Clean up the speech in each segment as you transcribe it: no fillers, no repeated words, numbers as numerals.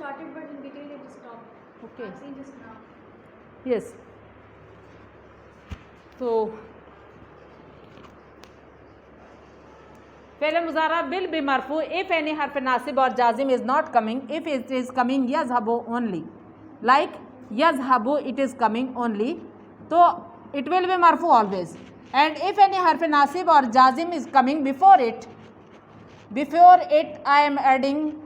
started, but in between it stopped. Okay. I've seen just now. Yes. So फेल मुजारा will be marfu if any harf nasib or jazim is not coming. If it is coming yazhabu only, like yazhabu, it is coming only, so it will be marfu always. And if any harf nasib or jazim is coming before it I am adding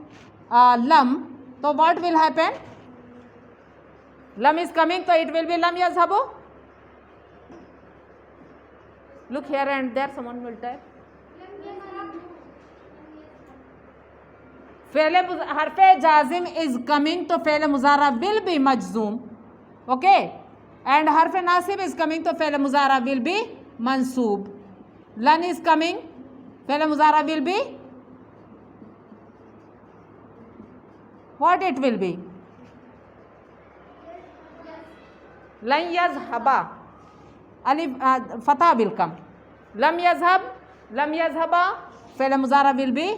lam, so what will happen? Lam is coming, so it will be lam yazhabu. Look here and there, someone will type. फेल हरफ जाजिम is coming, तो फेल मुजारा will be मजजूम. Okay. And हरफ नासिब is coming, तो फेल मुजारा विल बी मंसूब. लन इज कमिंग, फेल मुजारा will be what it will be? लन यज़हबा, अलिफ फतह विल कम. लम यज़हब, लम यज़हबा, फेल मुजारा विल बी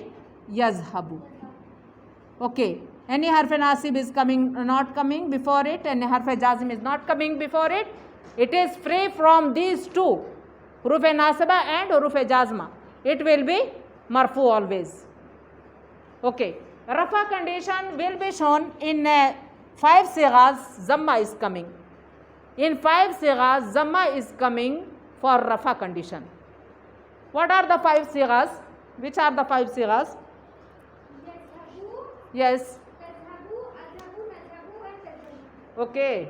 यज़हबु. Okay. Any harf nasib is coming, not coming before it, and harf jazim is not coming before it. It is free from these two, huruf nasaba and huruf jazma. It will be marfu always. Okay. Rafa condition will be shown in 5 sighas. Zamma is coming. In 5 sighas, zamma is coming for rafa condition. What are the 5 sighas? Which are the 5 sighas? Yes. Okay.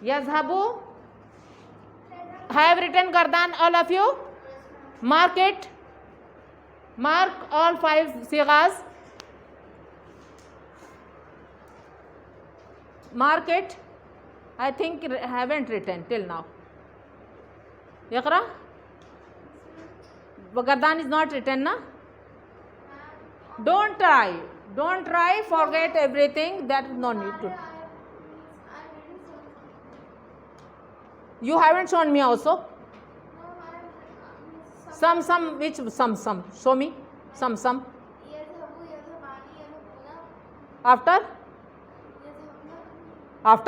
Yazhabu. Have written Gardan, all of you? Mark it. Mark all 5 sighas. Mark it. I think haven't written till now. Yaqra? Gardan is not written, na? Don't try. Don't try, forget everything, that is no need to. You haven't shown me also? Some, which some? Show me. Some. After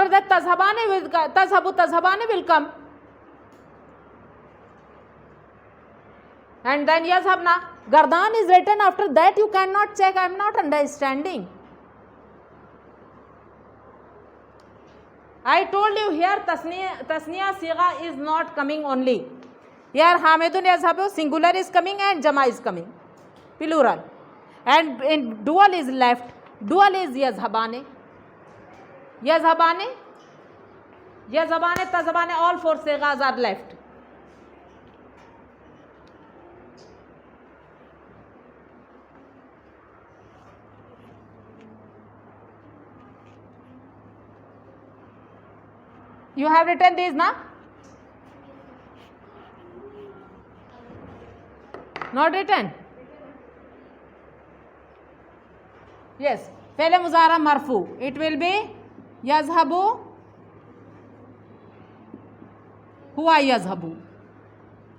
that, tazhabane will come. And then yazhabna. Gardan is written after that, you cannot check. I am not understanding. I told you here tasniya sigha is not coming only. Here hamidun yazhabu, singular is coming and jama is coming, plural. And in dual is left. Dual is yazhabane, tazhabane, all 4 sighas are left. You have written these, na? Not written? Yes. Fe'l muzara marfu. It will be yazhabu. Huwa yazhabu.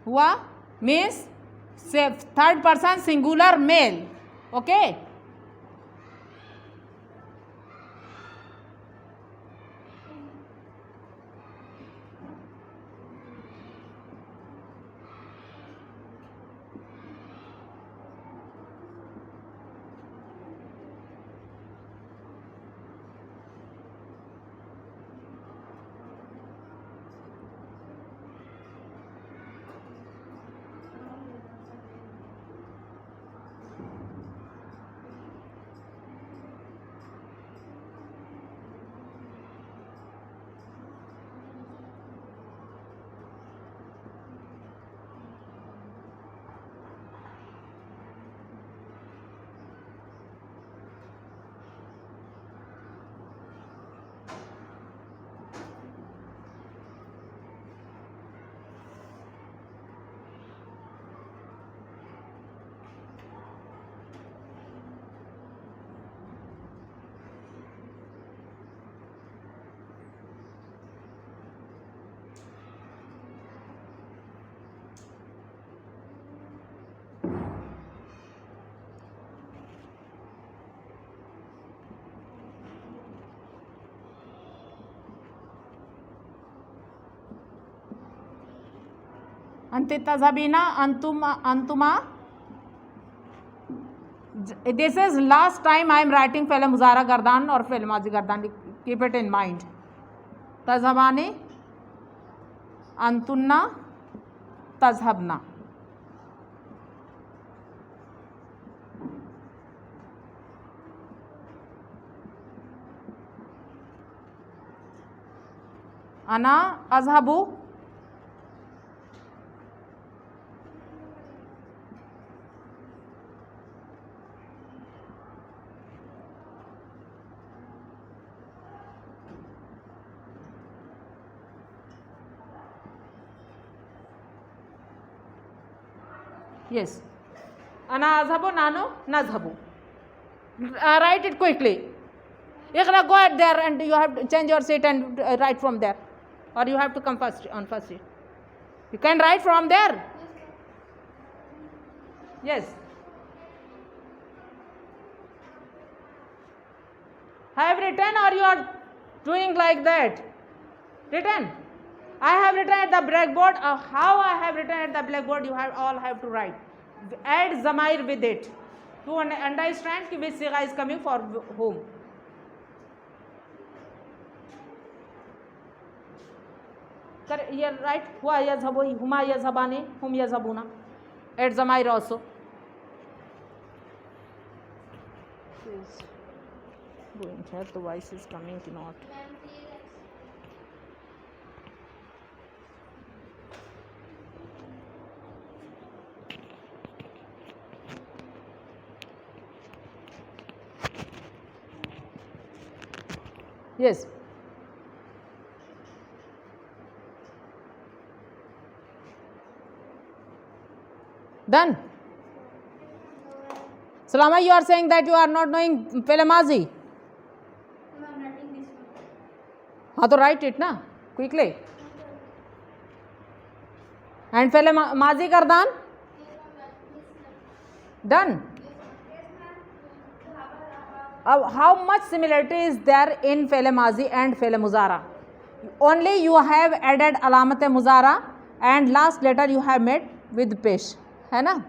Huwa means 3rd person singular male. Okay. अंति तज़हबीना अंतुमा. This is last time I am writing फ़ेल मुज़ारा गर्दान और फ़ेल माजी गर्दान. Keep it in mind. तज़हबानी अंतुन्ना तज़हबना. अना अज़हबु yes. Ana azhabu nano nazhabu. Write it quickly. Iqra, go out there and you have to change your seat and write from there. Or you have to come first on first seat. You can write from there. Yes. Have written or you are doing like that? Written. I have written at the blackboard. How I have written at the blackboard, you all have to write. Add zamair with it to understand which sigha is coming for whom. Here right. Huwa yazhabu, huma yazhabani, hum yazhabuna. Add zamair also. Please go and check the voice is coming or not. Yes. Done. Salama, you are saying that you are not knowing Fele Mazi. I'm writing this one. हाँ तो write it ना quickly. And Fele Mazi Gardan. Done. How much similarity is there in Fele Mazi and Fele Muzara? Only you have added alamat Muzara and last letter you have made with pesh. है ना?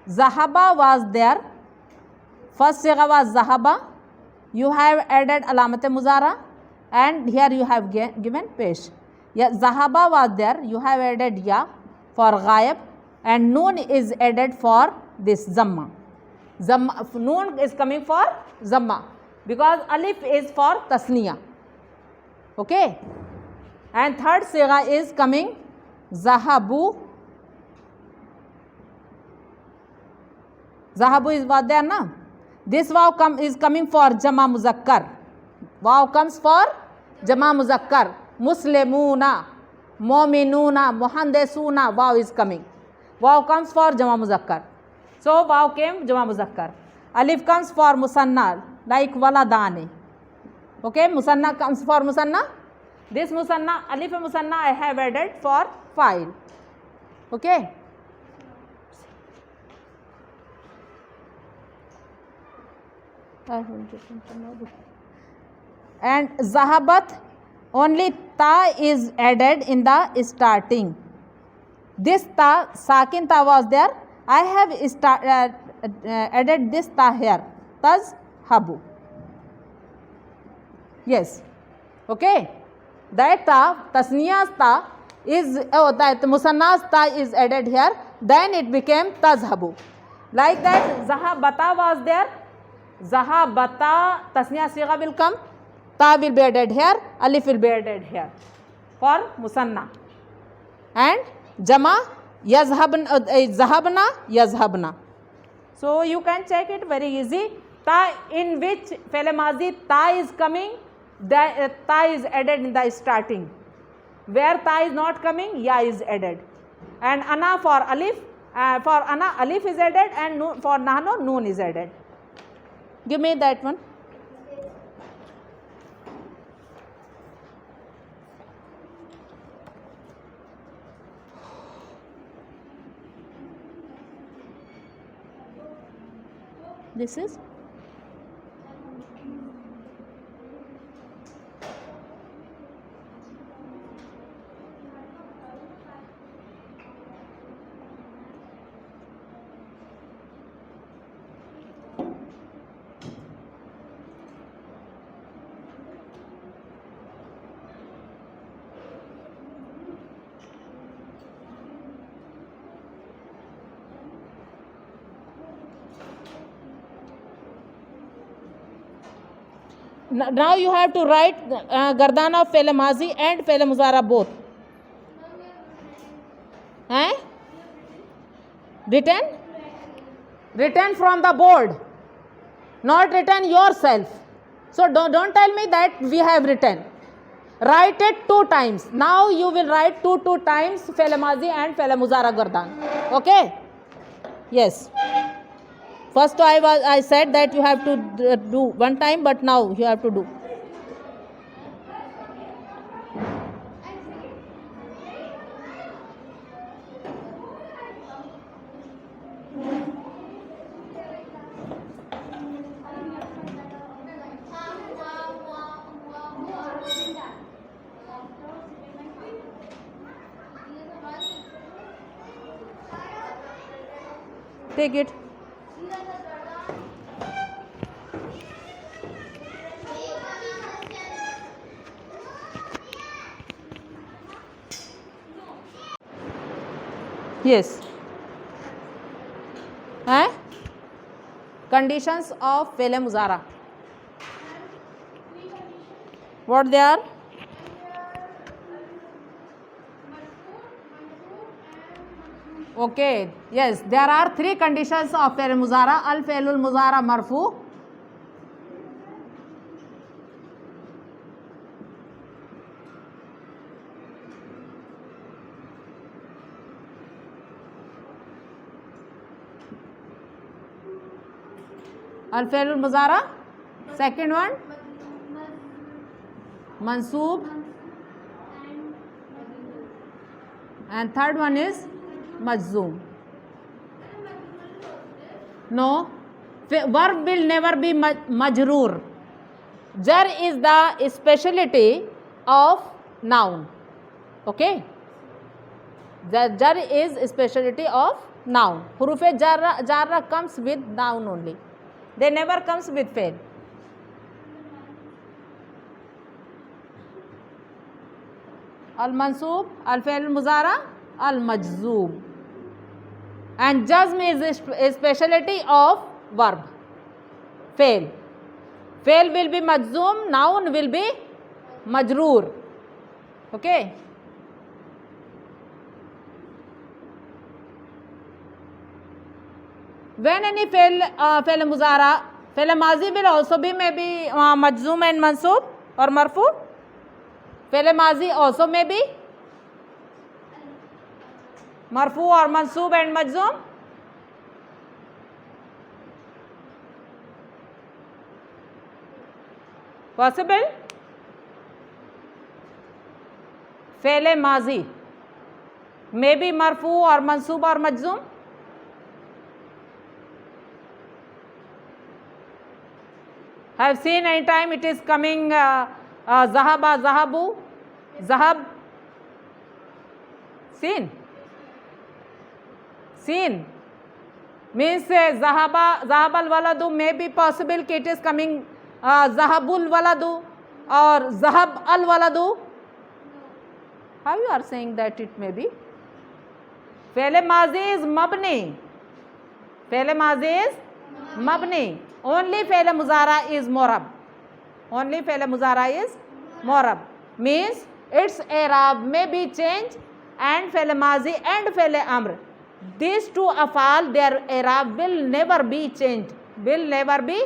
Zahaba was there. First sigha was Zahaba. You have added alamat Muzara and here you have given pesh. Yeah, Zahaba was there. You have added ya for Ghaib and Noon is added for this Zamma. Noon is coming for Zamma because Alif is for Tasniya. Okay. And third sigha is coming Zahabu. Zahabu is what there na? This vav is coming for Jama Muzakkar. Vav comes for Jama Muzakkar. Muslimuna, Mominuna, Muhandesuna, vav is coming. Vav comes for Jama Muzakkar. So vav came Jama Muzakkar. Alif comes for Musanna, like Waladani. Okay, Musanna comes for Musanna. This Musanna, Alif Musanna I have added for file. Okay. And Zahabat, only ta is added in the starting. This ta, Sakin ta was there. I have added this ta here. Taz habu. Yes. Okay. That ta, Tasniya's ta is, that Musanna's ta is added here. Then it became Tazhabu. Like that, Zahabata was there. Zahabata, Tasniya sigha will come. Ta will be added here. Alif will be added here for Musanna. And Jama, Zahabna, Yazhabna. So you can check it very easy. Ta in which Fele Mazi ta is coming, the ta is added in the starting. Where ta is not coming, ya is added. And ana for alif, for ana alif is added and noon, for nahno noon is added. Give me that one. This is Now you have to write Gardan of Fele Mazi and Fele Muzara both. Eh? Written? Written from the board, not written yourself. So don't tell me that we have written. Write it 2 times. Now you will write two times Fele Mazi and Fele Muzara Gardan. Okay? Yes. First I said that you have to do 1 time, but now you have to do. Take it. Yes. Conditions of Fele Muzara. What they are? Okay. Yes, there are 3 conditions of Fele Muzara. Al Felul Muzara Marfu. Al Felul Muzara. Second one, Mansoob. And third one is Majzoom. No, verb will never be majroor. Jar is the speciality of noun. Okay? The jar is speciality of noun. Hurufe jarra comes with noun only. They never comes with fail. Al Mansoob, Al Fail Muzara, Al Majzoom. And Jazm is a speciality of verb. Fail. Fail will be Majzoom, noun will be Majroor. Okay? When any fail Muzara, fail Mazi will also be maybe Majzoom and Mansoob or Marfu. Fail Mazi also may be Marfu or Mansoob and Majzoom. Possible? Fail Mazi may be Marfu or Mansoob or Majzoom. Have seen any time it is coming Zahaba, Zahabu, Zahab. Seen. Means Zahaba, Zahabal Waladu may be possible it is coming Zahabul Waladu or Zahab al Waladu. How you are saying that it may be? Fe'l Mazi is Mabni. Fe'l Mazi is Mabni. Only Fe'l Muzara is Morab. Only Fe'l Muzara is Morab. Means its I'rab may be changed, and Fe'l Mazi and Fe'l Amr. These two afal, their I'rab will never be changed. Will never be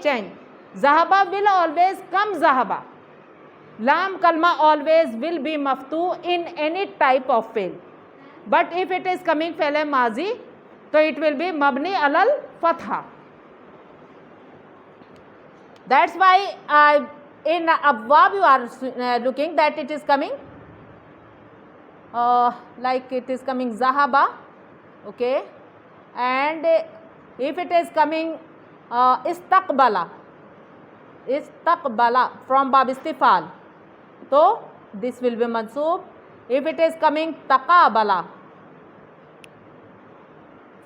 changed. Zahaba will always come Zahaba. Lam kalma always will be maftu in any type of fail. But if it is coming Fe'l Mazi, so it will be Mabni alal Fatha. That's why in Abwab you are looking that it is coming like it is coming Zahaba, okay, and if it is coming Istaqbala from Bab Istifal, so this will be Mansoob. If it is coming Taqabala,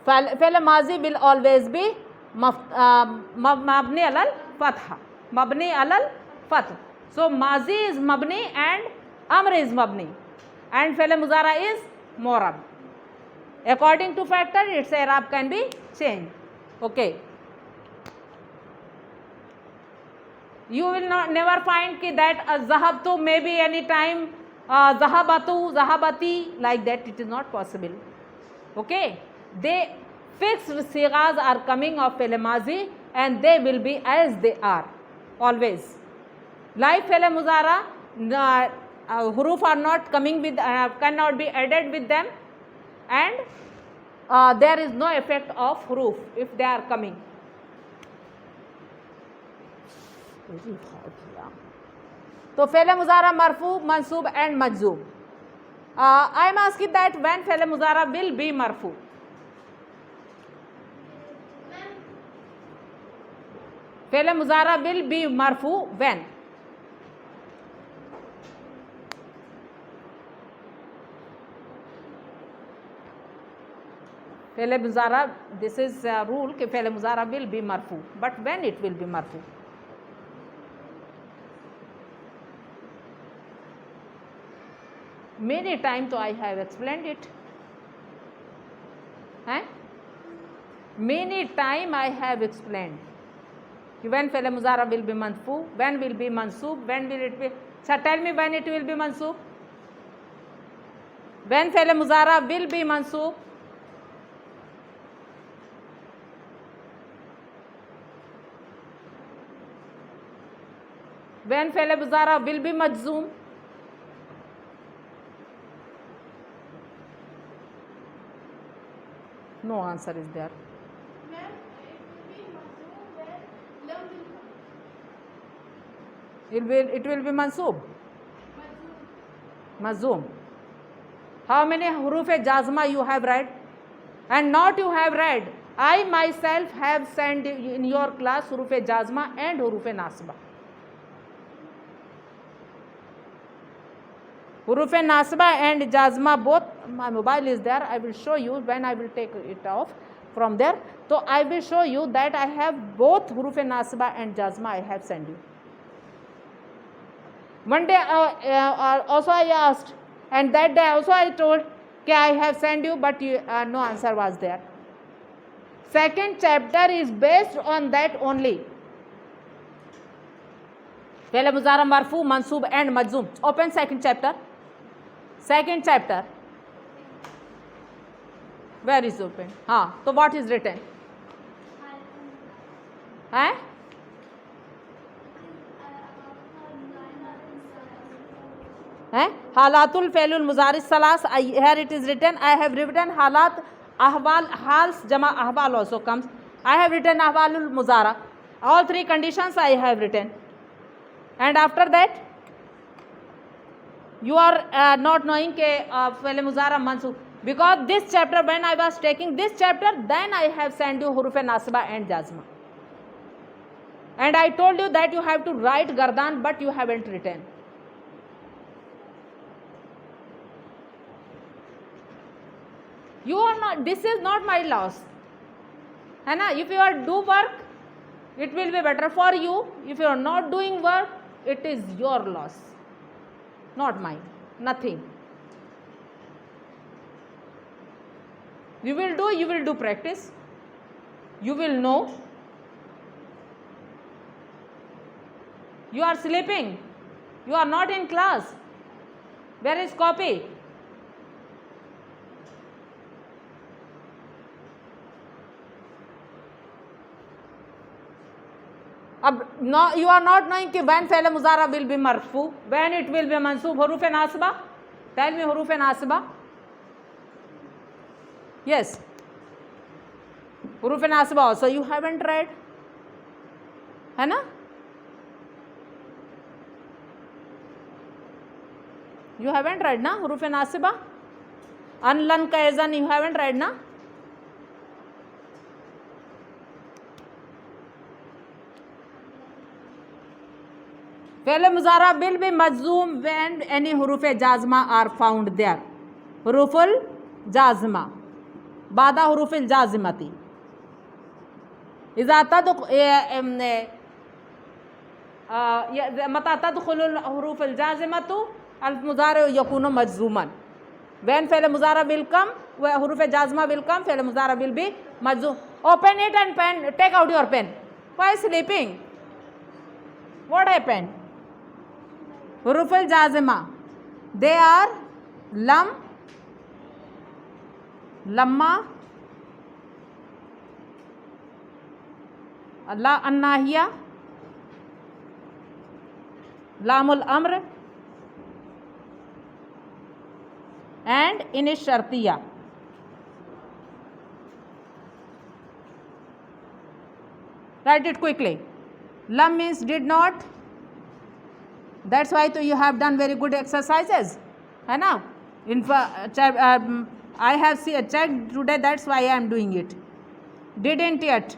Fe'l Mazi will always be Mabni alal Fatha. Mabni alal Fatha. So Mazi is Mabni and Amr is Mabni, and Fe'l Muzara is Morab. According to factor, its I'rab can be changed. Okay. You will not never find that zahabtu may be any time zahabatu, zahabati, like that. It is not possible. Okay, they fixed sigas are coming of fi'l mazi and they will be as they are always. Like fi'l muzara, huruf are not coming with, cannot be added with them, and there is no effect of huruf if they are coming. तो फेले मुजारा मरफू मंसूब and मजजूम. I am asking that when फेले मुजारा will be मरफू. फेले मुजारा will be मरफू when. फेले मुजारा, this is a rule कि फेले मुजारा will be मरफू, but when it will be मरफू. Many times, so I have explained it. Many times I have explained. When fe'l muzara will be marfu, when will be mansoob, when will it be? So tell me when it will be mansoob. When fe'l muzara will be mansoob. When fe'l muzara will be majzoom. No answer is there. It will be mansoob. Mazzoom. How many huruf jazma you have read? And not you have read. I myself have sent in your class huruf jazma and huruf nasba. Huruf nasba and jazma both. My mobile is there. I will show you when I will take it off from there. So I will show you that I have both huruf nasba and jazma I have sent you. One day also I asked, and that day also I told that I have sent you, but no answer was there. Second chapter is based on that only. Fe'l muzara marfu, mansoob and majzoom. Open second chapter. Second chapter. Where is open? So what is written? Halatul fe'lul muzaris salas. Here it is written. I have written halat, ahwal, hals, jama ahwal also comes. I have written ahwalul muzara. All three conditions I have written. And after that, you are not knowing ke fe'l muzara mansoob. Because this chapter, when I was taking this chapter, then I have sent you huruf nasba and jazma. And I told you that you have to write gardan, but you haven't written. You are not, this is not my loss. If you are do work, it will be better for you. If you are not doing work, it is your loss, not mine, nothing. You will do practice. You will know. You are sleeping. You are not in class. Where is copy? No, you are not knowing when fe'l muzara will be marfu, when it will be mansoob. Huruf nasba. Tell me huruf nasba. Yes. Huruf nasba also you haven't read. है ना? You haven't read na huruf nasba. Anlan kaizan you haven't read na. Fe'l muzara will be majzoom when any huruf jazma are found there. Huruful jazma. Bada hurufil jazimati. إذا متى تدخل الحروف الجازمة المضارع يكون مجزوما. When fe'l muzara will come, huruf jazma will come, fe'l muzara will be majzoom. Open it and pen. Take out your pen. Why sleeping? What happened? Huruf al jazima. They are lam, lamma, la annahiya, lamul amr, and inish shartiya. Write it quickly. Lam means did not. That's why you have done very good exercises, है ना? I have checked today. That's why I am doing it. Didn't yet.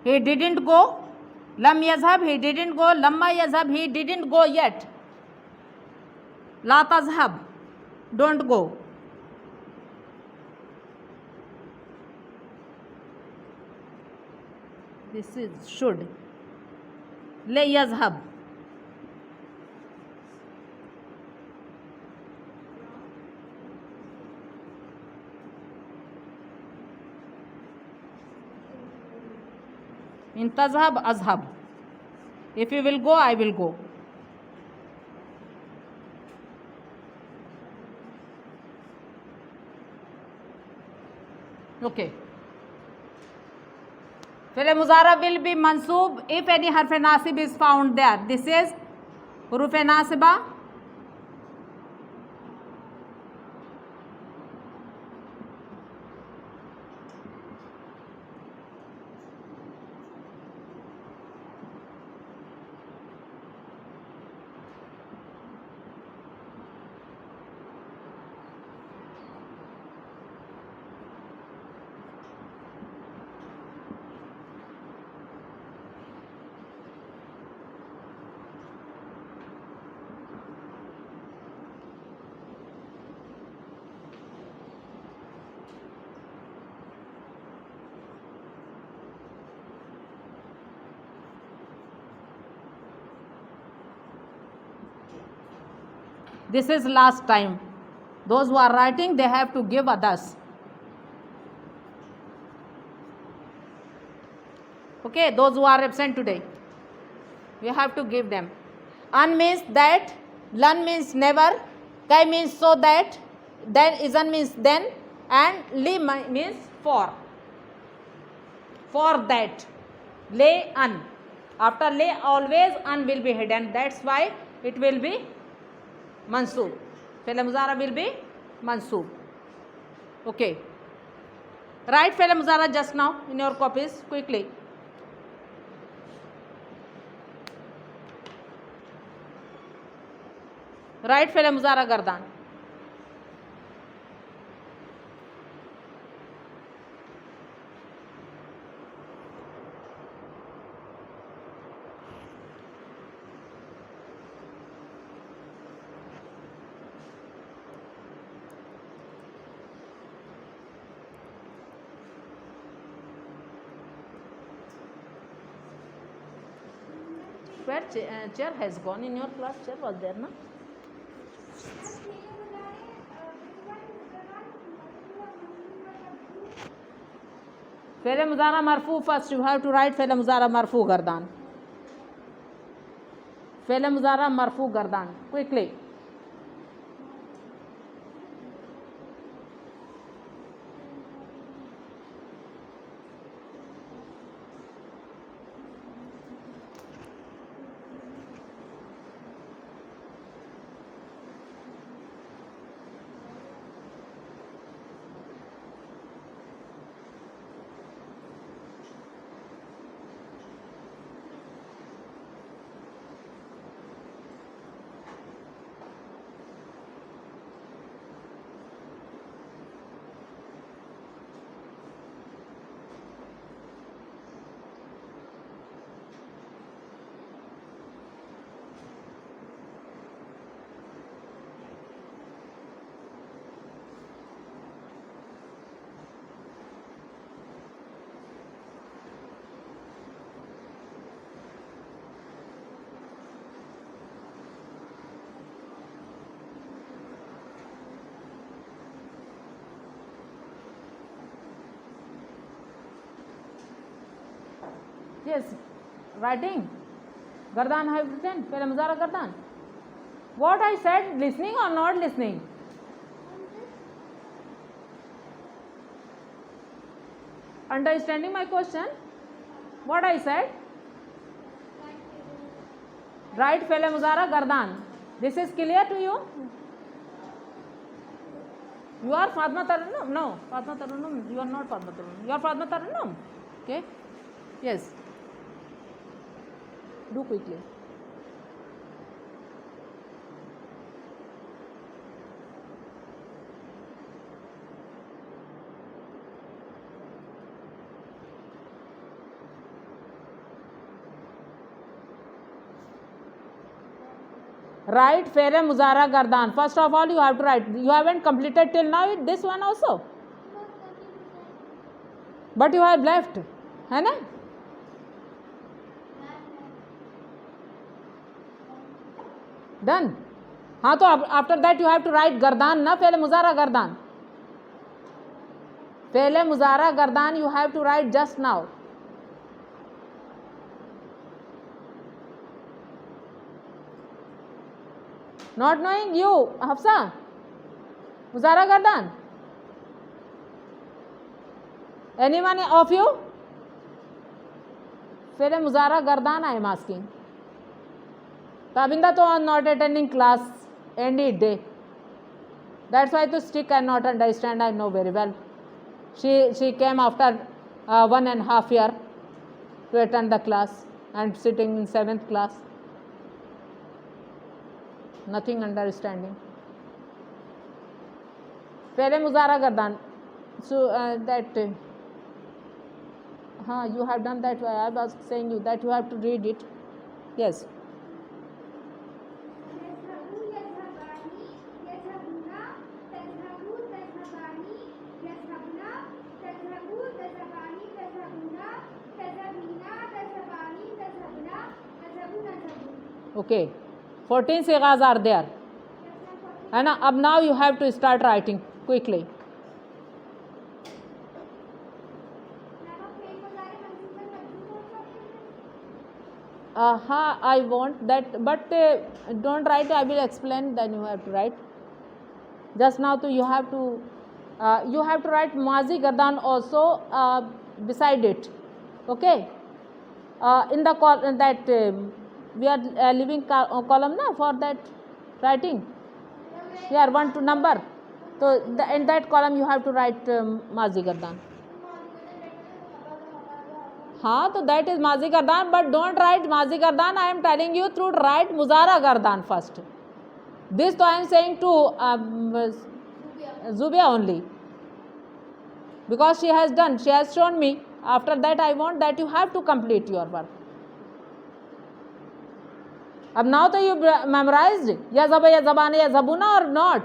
He didn't go. Lam yazhab, he didn't go. Lamma yazhab, he didn't go yet. La tazhab, don't go. This is should. Le yazhab. In tazhab, azhab. If you will go, I will go. Okay. Fi'l muzara will be mansoob if any harf nasib is found there. This is huruf nasiba. This is last time. Those who are writing, they have to give others. Okay, those who are absent today, we have to give them. An means that, lan means never, kai means so that, then izan means then, and li means for. For that. Le an. After le, always an will be hidden. That's why it will be mansoob. Fi'l muzara will be mansoob. Okay. Write fi'l muzara just now in your copies quickly. Write fi'l muzara gardan. Where chair has gone in your class? Chair was there, na? Fi'l mudara marfu first. You have to write fi'l mudara marfu gardan. Fi'l mudara marfu gardan. Quickly. Yes, writing. Gardan I have written. Pele muzara gardan. What I said, listening or not listening? Understanding my question? What I said? Right Pele muzara gardan. This is clear to you? You are Fatma Tarannum? No, Fatma Tarannum. You are not Fatma Tarannum. You are Fatma Tarannum. Okay? Yes. Do quickly. Write Fere Muzara Gardan. First of all, you have to write. You haven't completed till now this one also. But you have left. है ना? Done. हाँ तो after that you have to write Gardan ना Fele Muzara Gardan. Fele Muzara Gardan you have to write just now. Not knowing you, Hafsa. Muzara Gardan. Anyone of you? Fele Muzara Gardan I am asking. Tabinda to not attending class any day. That's why to stick cannot understand. I know very well. She came after 1.5 years to attend the class and sitting in 7th class. Nothing understanding. Pele Muzara Gardan. So that you have done that. I was saying you that you have to read it. Yes. Okay. 14 sigas are there. And now you have to start writing quickly. I want that, but don't write. I will explain. Then you have to write. Just now, you have to write Mazi Gardan also beside it. Okay. In the that we are leaving column na for that writing. Here 1 to number. So in that column you have to write Mazi Gardan. हाँ तो that is Mazi Gardan, but don't write Mazi Gardan. I am telling you to write Muzara Gardan first. This तो I am saying to Zubia only, because she has done, she has shown me. After that I want that you have to complete your work. अब now तो you memorized या ज़बा या ज़बान या ज़बूना or not?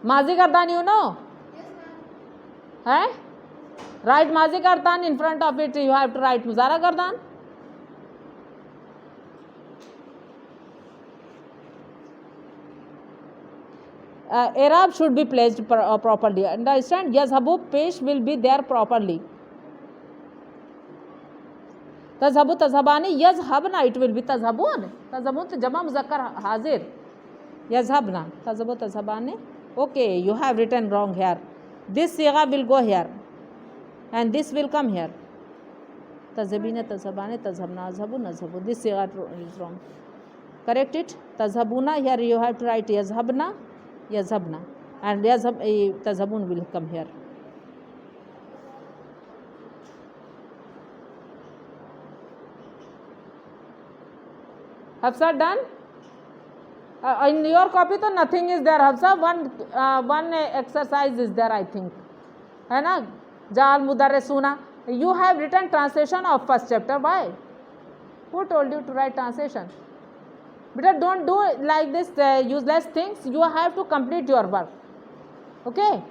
Mazi Gardan you know? है? Write Mazi Gardan, in front of it you have to write Muzara Gardan. Arab should be placed properly. Understand? Yazhabu pesh will be there properly. Tazhabu tazhabani yazhabna, it will be tazhabun. Tazhabun to jama muzakkar hazir. Yazhabna. Tazhabu tazhabani. Okay, you have written wrong here. This sigha will go here and this will come here. Tazhabina tazhabani tazhabna azhabu nazhabu. This sigha is wrong. Correct it. Tazhabuna, here you have to write yazhabna, yazhabna, and tazhabun will come here. Hafsa done? In your copy तो nothing is there. Hafsa one exercise is there, I think. है ना? जाल मुदर्रिसूना. You have written translation of first chapter. Why? Who told you to write translation? But don't do like this useless things. You have to complete your work. Okay?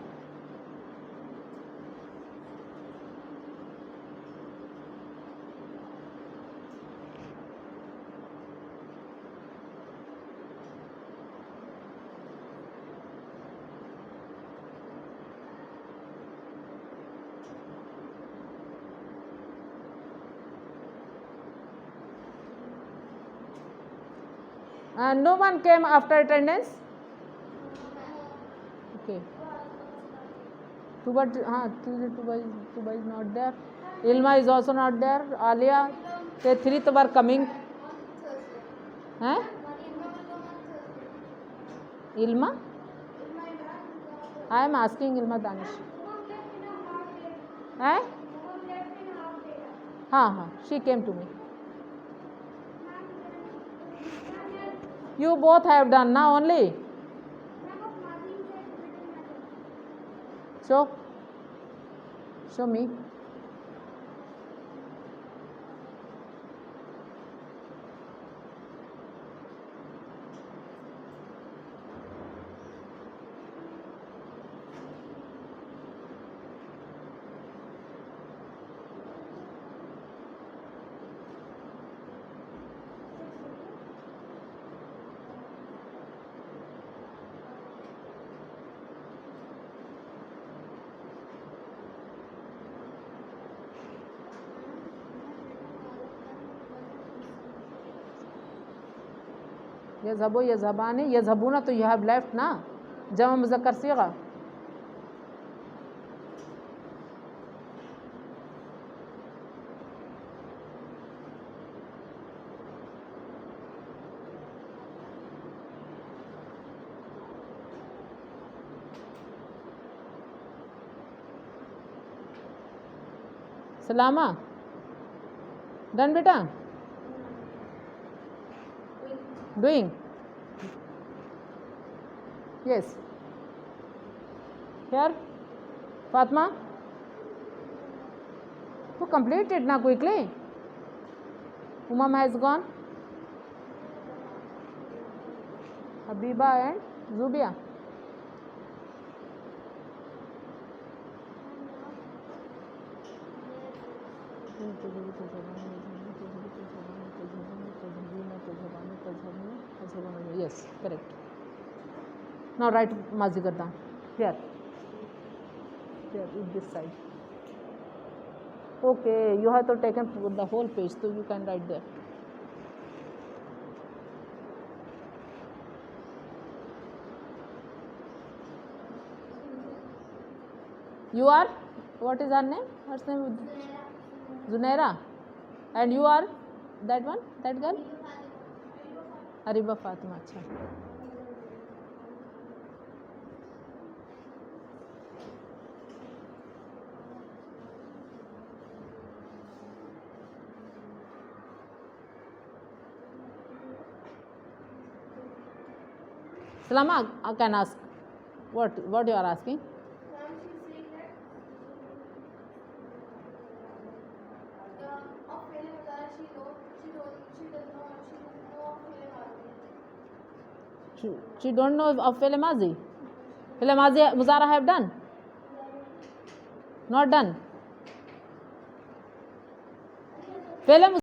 No one came after attendance. Okay. Tuba is not there. Ilma is also not there. Alia, the three were coming. Huh? Ilma? I am asking Ilma Danish. Huh? हाँ, she came to me. You both have done now only. Show me. यज़हबो यज़हबाने यज़हबूना तो you have left ना जमा मुज़क्कर सीगा सलामा done बेटा doing yes here Fatma who completed now quickly Umam has gone Habiba and Zubia yes correct now write Mazi Gardan here this side okay you have to taken the whole page so you can write there you are what is her name her name Zunaira and you are that one that girl Ariba Fatima अच्छा Salama I can ask what you are asking she don't know of Fele Mazi Muzara have done not done Fele